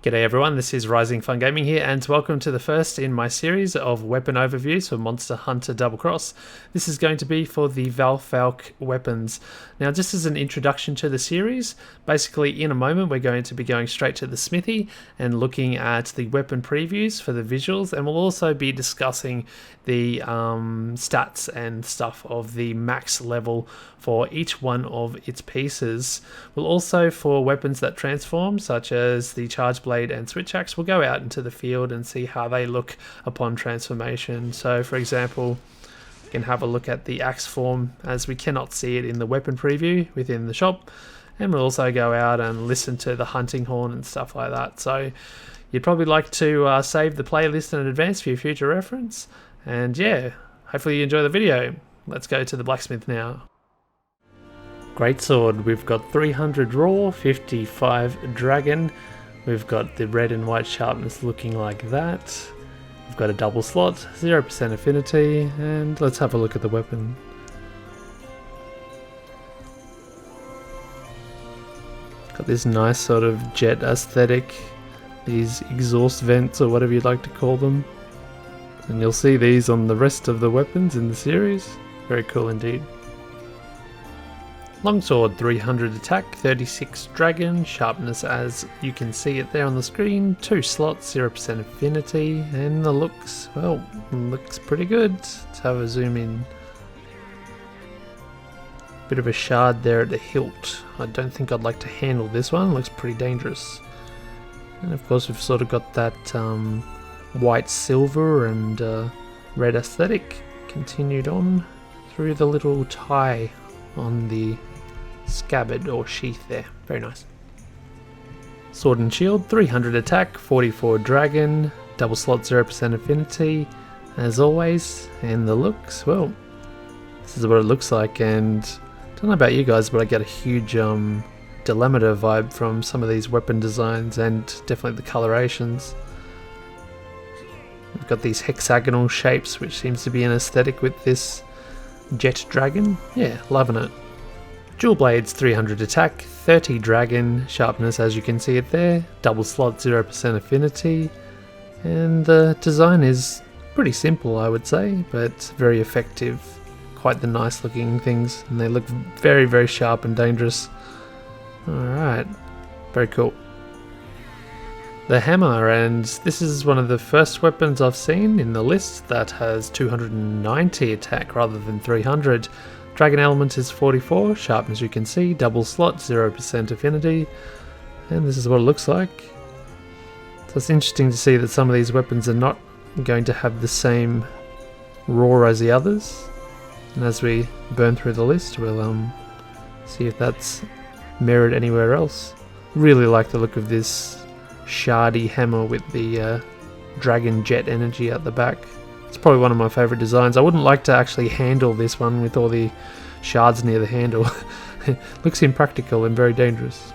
G'day everyone, this is RisingFunGaming here, and welcome to the first in my series of weapon overviews for Monster Hunter Double Cross. This is going to be for the Valfalk weapons. Now, just as an introduction to the series, basically in a moment we're going to be going straight to the smithy and looking at the weapon previews for the visuals, and we'll also be discussing the stats and stuff of the max level for each one of its pieces. We'll also, for weapons that transform, such as the charge blade and switch axe, we'll go out into the field and see how they look upon transformation. So for example, we can have a look at the axe form, as we cannot see it in the weapon preview within the shop, and we'll also go out and listen to the hunting horn and stuff like that. So you'd probably like to save the playlist in advance for your future reference, and yeah, hopefully you enjoy the video. Let's go to the blacksmith now. Greatsword, we've got 300 raw, 55 dragon. We've got the red and white sharpness looking like that. We've got a double slot, 0% affinity, and let's have a look at the weapon. Got this nice sort of jet aesthetic, these exhaust vents or whatever you'd like to call them. And you'll see these on the rest of the weapons in the series. Very cool indeed. Longsword, 300 attack, 36 dragon, sharpness as you can see it there on the screen, 2 slots, 0% affinity, and the looks, well, looks pretty good. Let's have a zoom in. Bit of a shard there at the hilt. I don't think I'd like to handle this one, looks pretty dangerous. And of course we've sort of got that white silver and red aesthetic continued on through the little tie on the scabbard or sheath there. Very nice. Sword and shield, 300 attack, 44 dragon, double slot, 0% affinity as always, and the looks, well, this is what it looks like. And I don't know about you guys, but I get a huge Delimiter vibe from some of these weapon designs, and definitely the colorations. We've got these hexagonal shapes, which seems to be an aesthetic with this jet dragon. Yeah, loving it. Dual blades, 300 attack, 30 dragon, sharpness as you can see it there, double slot, 0% affinity, and the design is pretty simple, I would say, but very effective. Quite the nice looking things, and they look very, very sharp and dangerous. Alright, very cool. The hammer, and this is one of the first weapons I've seen in the list that has 290 attack rather than 300. Dragon element is 44, sharpness you can see, double slot, 0% affinity, and this is what it looks like. So it's interesting to see that some of these weapons are not going to have the same raw as the others, and as we burn through the list we'll see if that's mirrored anywhere else. Really like the look of this shardy hammer with the dragon jet energy at the back. It's probably one of my favourite designs. I wouldn't like to actually handle this one with all the shards near the handle. Looks impractical and very dangerous.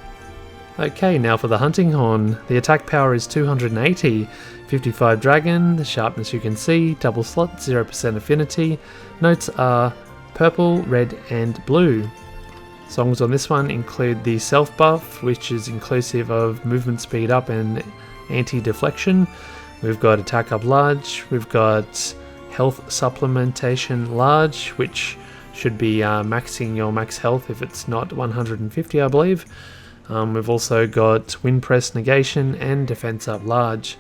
Okay, now for the hunting horn. The attack power is 280, 55 dragon, the sharpness you can see, double slot, 0% affinity. Notes are purple, red and blue. Songs on this one include the self buff, which is inclusive of movement speed up and anti-deflection. We've got attack up large, we've got health supplementation large, which should be maxing your max health if it's not 150, I believe. We've also got wind press negation and defense up large.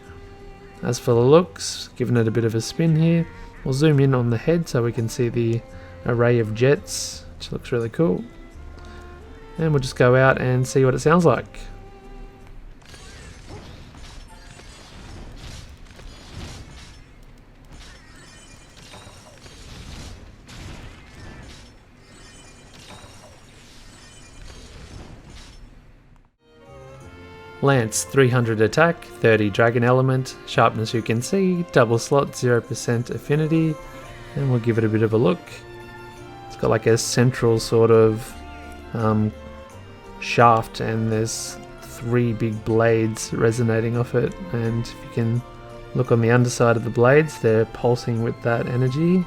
As for the looks, giving it a bit of a spin here, we'll zoom in on the head so we can see the array of jets, which looks really cool. And we'll just go out and see what it sounds like. Lance, 300 attack, 30 dragon element, sharpness you can see, double slot, 0% affinity, and we'll give it a bit of a look. It's got like a central sort of shaft, and there's 3 big blades resonating off it, and if you can look on the underside of the blades, they're pulsing with that energy.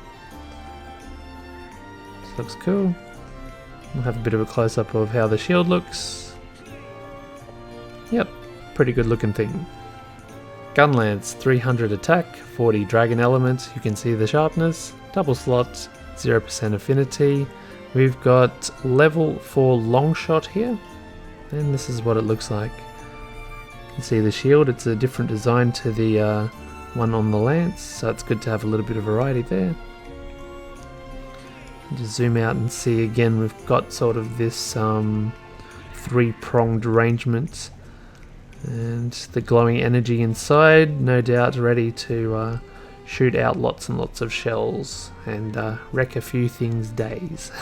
This looks cool. We'll have a bit of a close-up of how the shield looks. Yep, Pretty good looking thing. Gun lance, 300 attack, 40 dragon element, you can see the sharpness, double slot, 0% affinity. We've got level 4 long shot here, and this is what it looks like. You can see the shield, it's a different design to the one on the lance, so it's good to have a little bit of variety there. Just zoom out and see again, we've got sort of this three-pronged arrangement, and the glowing energy inside, no doubt ready to shoot out lots and lots of shells and wreck a few things' days.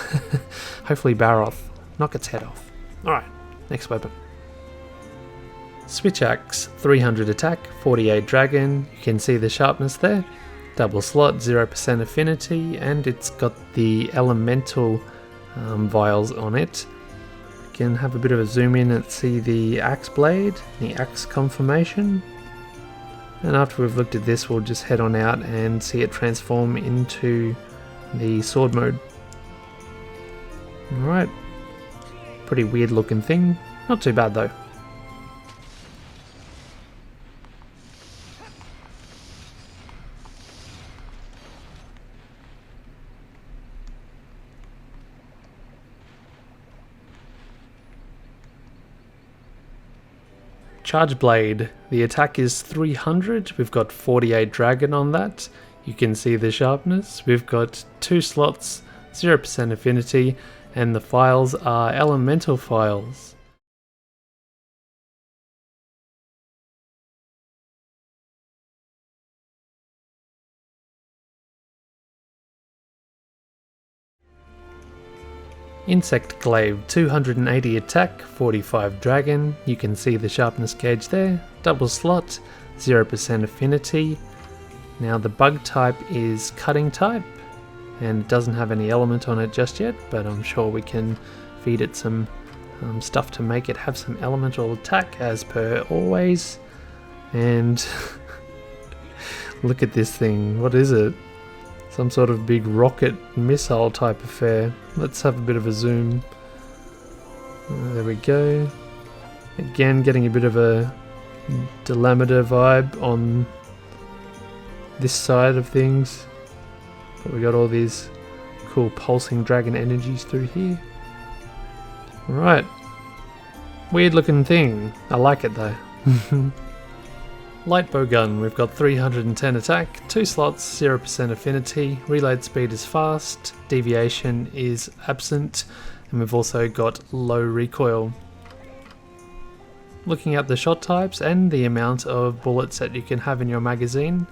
Hopefully Baroth knock its head off. Alright, next weapon. Switch axe, 300 attack, 48 dragon, you can see the sharpness there, double slot, 0% affinity, and it's got the elemental vials on it. You can have a bit of a zoom in and see the axe blade, the axe conformation. And after we've looked at this, we'll just head on out and see it transform into the sword mode. Alright, pretty weird looking thing, not too bad though. Charge blade, the attack is 300, we've got 48 dragon on that, you can see the sharpness, we've got 2 slots, 0% affinity, and the files are elemental files. Insect glaive, 280 attack, 45 dragon, you can see the sharpness gauge there, double slot, 0% affinity. Now the bug type is cutting type, and it doesn't have any element on it just yet, but I'm sure we can feed it some stuff to make it have some elemental attack as per always. And look at this thing, what is it? Some sort of big rocket missile type affair. Let's have a bit of a zoom. There we go. Again, getting a bit of a Delamida vibe on this side of things. But we got all these cool pulsing dragon energies through here. Alright. Weird looking thing. I like it though. Light bow gun, we've got 310 attack, 2 slots, 0% affinity, reload speed is fast, deviation is absent, and we've also got low recoil. Looking at the shot types and the amount of bullets that you can have in your magazine,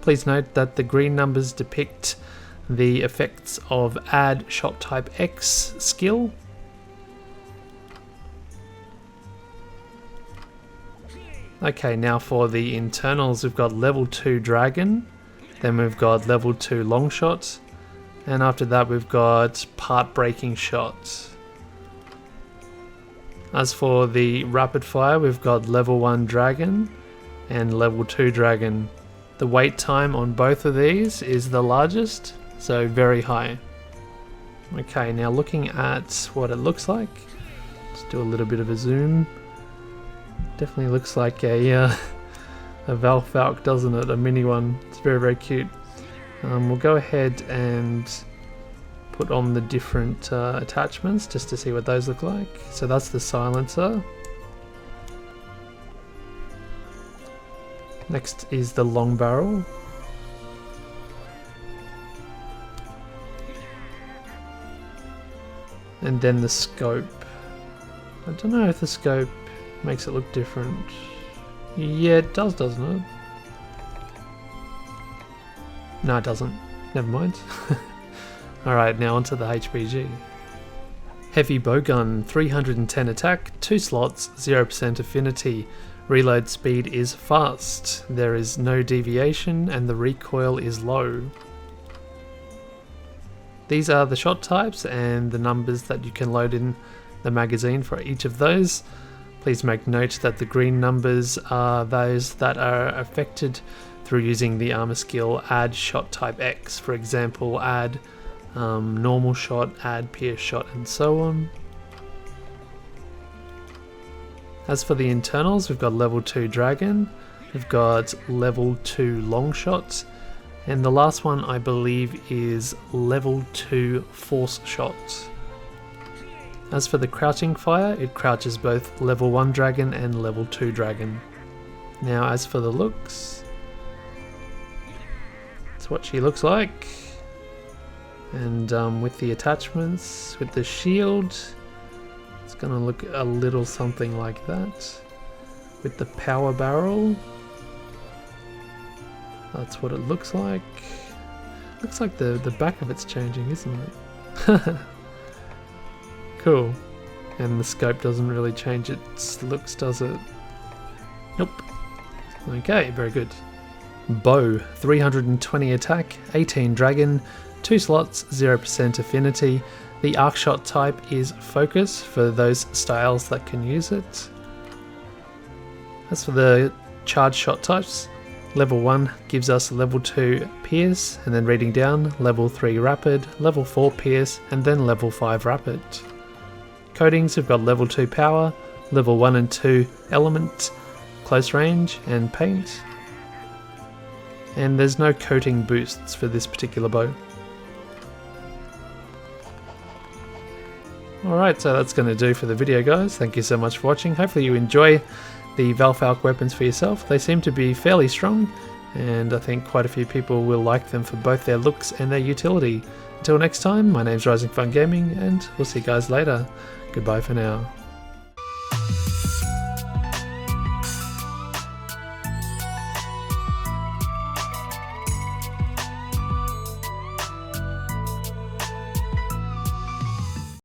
please note that the green numbers depict the effects of add shot type X skill. Okay, now for the internals, we've got level 2 dragon, then we've got level 2 long shot, and after that we've got part breaking shot. As for the rapid fire, we've got level 1 dragon and level 2 dragon. The wait time on both of these is the largest, so very high. Okay, now looking at what it looks like, let's do a little bit of a zoom. Definitely looks like a Valfalk, doesn't it? A mini one. It's very, very cute. We'll go ahead and put on the different attachments just to see what those look like. So that's the silencer. Next is the long barrel. And then the scope. I don't know if the scope makes it look different. Yeah, it does, doesn't it? No, it doesn't. Never mind. Alright, now onto the Hpg. Heavy Bow Gun, 310 attack, 2 slots, 0% affinity. Reload speed is fast. There is no deviation and the recoil is low. These are the shot types and the numbers that you can load in the magazine for each of those. Please make note that the green numbers are those that are affected through using the armor skill add shot type X. For example, add normal shot, add pierce shot, and so on. As for the internals, we've got level 2 dragon, we've got level 2 long shot, and the last one I believe is level 2 force shot. As for the crouching fire, it crouches both level 1 dragon and level 2 dragon. Now as for the looks, that's what she looks like. And with the attachments, with the shield, it's gonna look a little something like that. With the power barrel, that's what it looks like. Looks like the back of it's changing, isn't it? Cool. And the scope doesn't really change its looks, does it? Nope. Okay, very good. Bow, 320 attack, 18 dragon, 2 slots, 0% affinity. The arc shot type is focus for those styles that can use it. As for the charge shot types, level 1 gives us level 2 pierce, and then reading down, level 3 rapid, level 4 pierce, and then level 5 rapid. Coatings, we've got level 2 power, level 1 and 2 element, close range, and paint. And there's no coating boosts for this particular bow. Alright, so that's going to do for the video, guys. Thank you so much for watching. Hopefully you enjoy the Valfalk weapons for yourself. They seem to be fairly strong, and I think quite a few people will like them for both their looks and their utility. Until next time, my name's RisingFunGaming, and we'll see you guys later. Goodbye for now.